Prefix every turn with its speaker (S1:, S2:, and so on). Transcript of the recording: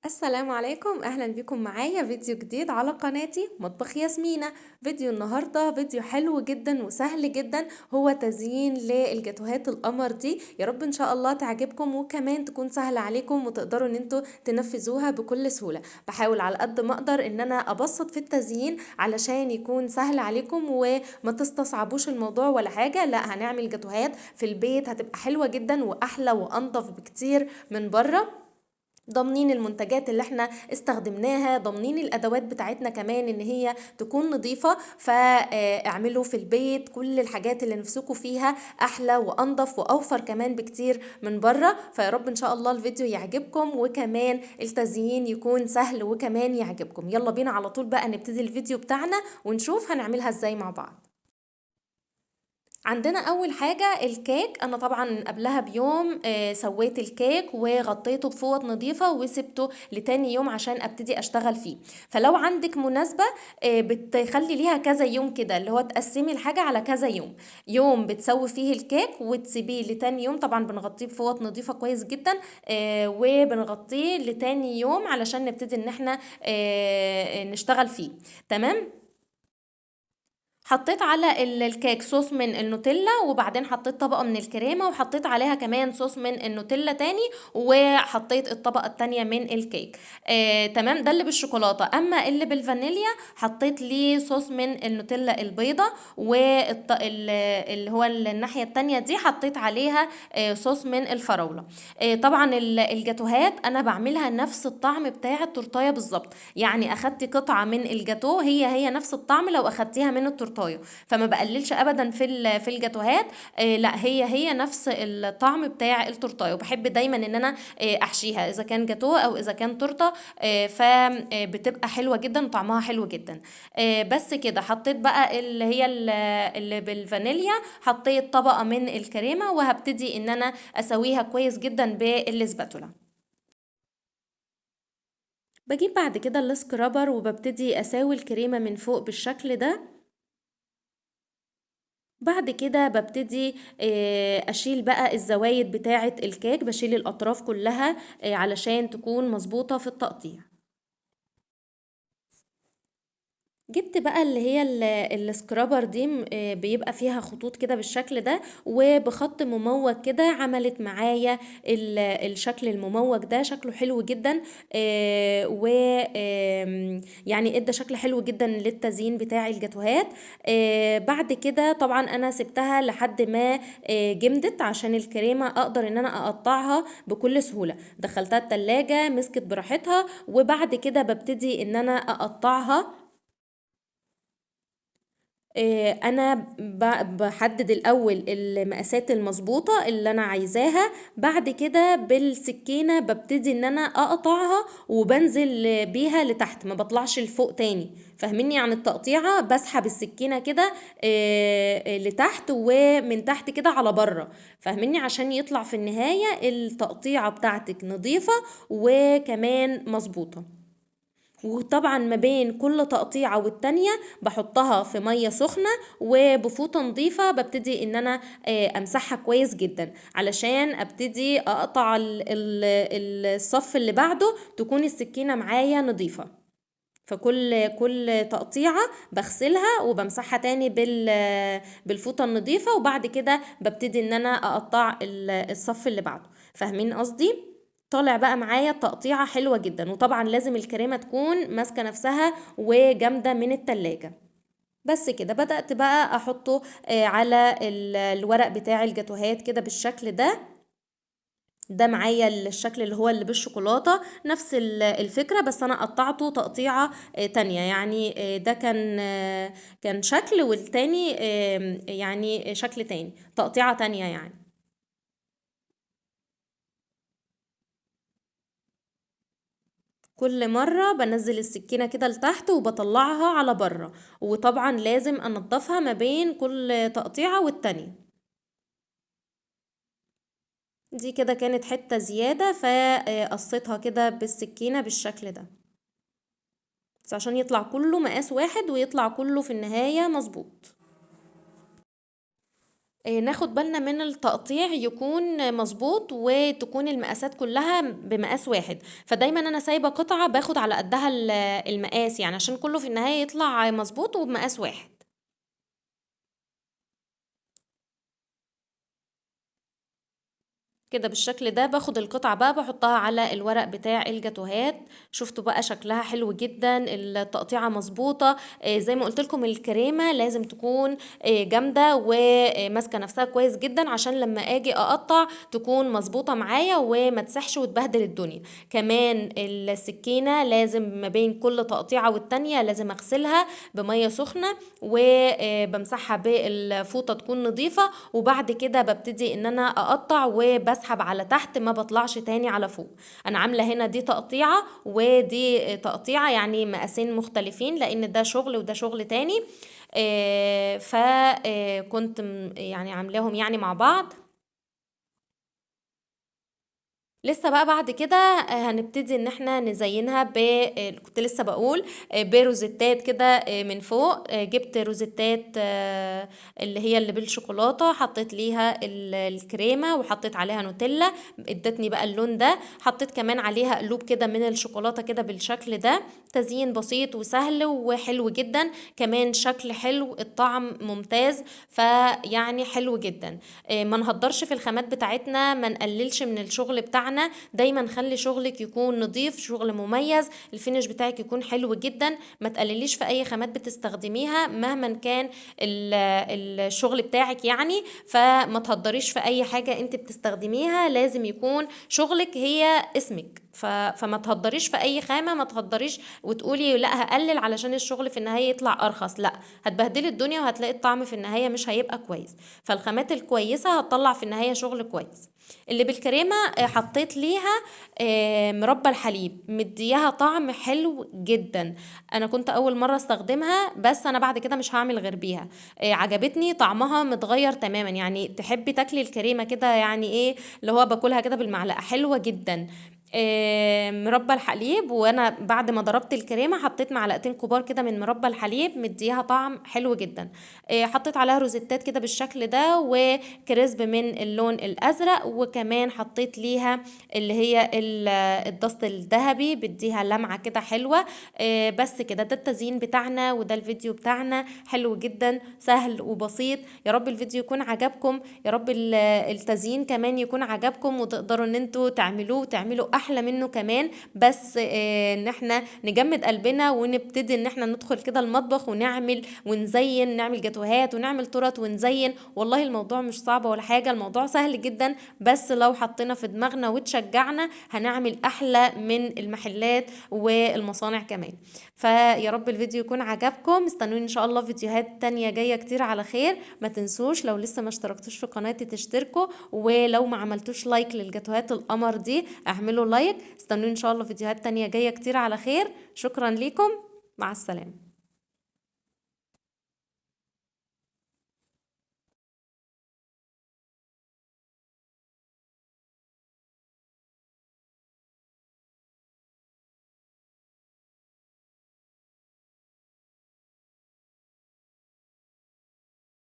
S1: السلام عليكم، اهلا بكم معايا فيديو جديد على قناتي مطبخ ياسمينة. فيديو النهاردة فيديو حلو جدا وسهل جدا، هو تزيين للجاتوهات القمر دي. يا رب ان شاء الله تعجبكم وكمان تكون سهلة عليكم وتقدروا ان انتوا تنفذوها بكل سهولة. بحاول على قد ما اقدر ان انا ابسط في التزيين علشان يكون سهل عليكم وما تستصعبوش الموضوع ولا حاجة. لا، هنعمل جاتوهات في البيت هتبقى حلوة جدا واحلى وانضف بكتير من بره. ضامنين المنتجات اللي احنا استخدمناها، ضامنين الادوات بتاعتنا كمان ان هي تكون نظيفة. فاعملوا في البيت كل الحاجات اللي نفسكم فيها، احلى وانضف واوفر كمان بكتير من بره. فيا رب ان شاء الله الفيديو يعجبكم وكمان التزيين يكون سهل وكمان يعجبكم. يلا بينا على طول بقى نبتدي الفيديو بتاعنا ونشوف هنعملها ازاي مع بعض. عندنا اول حاجة الكيك. انا طبعا قبلها بيوم سويت الكيك وغطيته بفوط نظيفة وسبته لتاني يوم عشان ابتدي اشتغل فيه. فلو عندك مناسبة بتخلي ليها كذا يوم كده، اللي هو تقسمي الحاجة على كذا يوم. يوم بتسوي فيه الكيك وتسيبيه لتاني يوم، طبعا بنغطيه بفوط نظيفة كويس جدا. وبنغطيه لتاني يوم علشان نبتدي ان احنا نشتغل فيه. تمام. حطيت على الكيك صوص من النوتيلا، وبعدين حطيت طبقة من الكريمة وحطيت عليها كمان صوص من النوتيلا تاني، وحطيت الطبقة التانية من الكيك. تمام، ده اللي بالشوكولاتة. اما اللي بالفانيليا حطيت ليه صوص من النوتيلا البيضة، واللي هو الناحية التانية دي حطيت عليها صوص من الفراولة. طبعا الجاتوهات انا بعملها نفس الطعم بتاع التورتايه بالظبط. يعني اخدتي قطعة من الجاتو هي نفس الطعم لو اخدتيها من التورتايه. فما بقللش ابدا في الجاتوهات. لا، هي نفس الطعم بتاع التورتايه. وبحب دايما ان انا احشيها اذا كان جاتو او اذا كان تورته. فبتبقى حلوه جدا وطعمها حلو جدا. بس كده حطيت بقى اللي هي اللي بالفانيليا، حطيت طبقه من الكريمه وهبتدي ان انا اسويها كويس جدا بالسباتولا. بجيب بعد كده السكرابر وببتدي اساوي الكريمة من فوق بالشكل ده. بعد كده ببتدي اشيل بقى الزوايد بتاعة الكيك، بشيل الاطراف كلها علشان تكون مظبوطة في التقطيع. جبت بقى اللي هي السكرابر دي بيبقى فيها خطوط كده بالشكل ده، وبخط مموج كده عملت معايا الشكل المموج ده. شكله حلو جدا. و يعني ادى شكل حلو جدا للتزيين بتاع الجاتوهات. بعد كده طبعا انا سبتها لحد ما جمدت عشان الكريمة اقدر ان انا اقطعها بكل سهولة. دخلتها التلاجة مسكت براحتها، وبعد كده ببتدي ان انا اقطعها. انا بحدد الاول المقاسات المظبوطه اللي انا عايزاها. بعد كده بالسكينه ببتدي ان انا اقطعها وبنزل بيها لتحت، ما بطلعش لفوق تاني. فاهميني؟ عن التقطيعه بسحب السكينه كده لتحت ومن تحت كده على بره. فاهميني؟ عشان يطلع في النهايه التقطيعه بتاعتك نظيفه وكمان مظبوطه. وطبعا ما بين كل تقطيعة والتانية بحطها في مية سخنة وبفوطة نظيفة. ببتدي ان انا امسحها كويس جدا علشان ابتدي اقطع الصف اللي بعده تكون السكينة معايا نظيفة. فكل تقطيعة بغسلها وبمسحها تاني بالفوطة النظيفة، وبعد كده ببتدي ان انا اقطع الصف اللي بعده. فاهمين قصدي؟ طالع بقى معايا تقطيعة حلوة جدا. وطبعا لازم الكريمة تكون ماسكة نفسها وجامدة من التلاجة. بس كده بدأت بقى احطه على الورق بتاع الجاتوهات كده بالشكل ده. ده معايا الشكل اللي هو اللي بالشوكولاتة، نفس الفكرة، بس انا قطعته تقطيعة تانية. يعني ده كان شكل، والتاني يعني شكل تاني، تقطيعة تانية يعني. كل مرة بنزل السكينة كده لتحت وبطلعها على بره، وطبعا لازم انضفها ما بين كل تقطيعة والتانية. دي كده كانت حتة زيادة فقصيتها كده بالسكينة بالشكل ده، بس عشان يطلع كله مقاس واحد ويطلع كله في النهاية مظبوط. ناخد بالنا من التقطيع يكون مظبوط، وتكون المقاسات كلها بمقاس واحد. فدايما انا سايبة قطعة باخد على قدها المقاس، يعني عشان كله في النهاية يطلع مظبوط وبمقاس واحد. كده بالشكل ده باخد القطعة بقى بحطها على الورق بتاع الجاتوهات. شفتوا بقى شكلها حلو جدا، التقطيعة مظبوطة. زي ما قلت لكم الكريمة لازم تكون جامدة وماسكة نفسها كويس جدا، عشان لما اجي اقطع تكون مظبوطة معايا وما تسحش وتبهدل الدنيا. كمان السكينة لازم ما بين كل تقطيعة والتانية لازم اغسلها بمية سخنة، وبمسحها بالفوطة تكون نظيفة، وبعد كده ببتدي ان انا اقطع وبسحب على تحت، ما بطلعش تاني على فوق. انا عاملة هنا دي تقطيعة ودي تقطيعة، يعني مقاسين مختلفين لان ده شغل وده شغل تاني. فكنت يعني عاملاهم يعني مع بعض. لسه بقى بعد كده هنبتدي ان احنا نزينها كنت لسه بقول بروزيتات كده من فوق. جبت روزيتات اللي هي اللي بالشوكولاتة، حطيت ليها الكريمة وحطيت عليها نوتيلا، ادتني بقى اللون ده. حطيت كمان عليها قلوب كده من الشوكولاتة كده بالشكل ده. تزيين بسيط وسهل وحلو جدا، كمان شكل حلو، الطعم ممتاز، فيعني حلو جدا. ما نهدرش في الخامات بتاعتنا، ما نقللش من الشغل بتاعنا، دايما خلي شغلك يكون نظيف، شغل مميز، الفينش بتاعك يكون حلو جدا. ما تقلليش في اي خامات بتستخدميها مهما كان الشغل بتاعك يعني. فما تهدريش في اي حاجة انت بتستخدميها، لازم يكون شغلك هي اسمك. فما تهدريش في اي خامة، ما تهدريش وتقولي لا هقلل علشان الشغل في النهاية يطلع ارخص، لا، هتبهدلي الدنيا وهتلاقي الطعم في النهاية مش هيبقى كويس. فالخامات الكويسة هتطلع في النهاية شغل كويس. اللي بالكريمة حطيت ليها مربى الحليب، مديها طعم حلو جدا. انا كنت اول مرة استخدمها، بس انا بعد كده مش هعمل غير بيها. عجبتني طعمها متغير تماما، يعني تحبي تاكلي الكريمة كده، يعني ايه اللي هو باكلها كده بالمعلقة، حلوة جدا. مربى الحليب، وانا بعد ما ضربت الكريمه حطيت معلقتين كبار كده من مربى الحليب، مديها طعم حلو جدا. حطيت عليها روزيتات كده بالشكل ده، وكريسب من اللون الازرق، وكمان حطيت ليها اللي هي الدست الذهبي، بديها لمعه كده حلوه. بس كده ده التزيين بتاعنا، وده الفيديو بتاعنا حلو جدا سهل وبسيط. يا رب الفيديو يكون عجبكم، يا رب التزيين كمان يكون عجبكم، وتقدروا ان انتوا تعملوه وتعملوا احلى منه كمان. بس ان احنا نجمد قلبنا ونبتدي ان احنا ندخل كده المطبخ ونعمل ونزين، نعمل جاتوهات ونعمل تورت ونزين. والله الموضوع مش صعب ولا حاجة، الموضوع سهل جدا، بس لو حطينا في دماغنا وتشجعنا هنعمل احلى من المحلات والمصانع كمان. فيا رب الفيديو يكون عجبكم، استنوني ان شاء الله فيديوهات تانية جاية كتير على خير. ما تنسوش لو لسه ما اشتركتوش في قناتي تشتركوا، ولو ما عملتوش لايك للجاتوهات القمر دي اعملوا لايك. استنوني ان شاء الله فيديوهات تانية جاية كتير على خير. شكرا لكم، مع السلامة.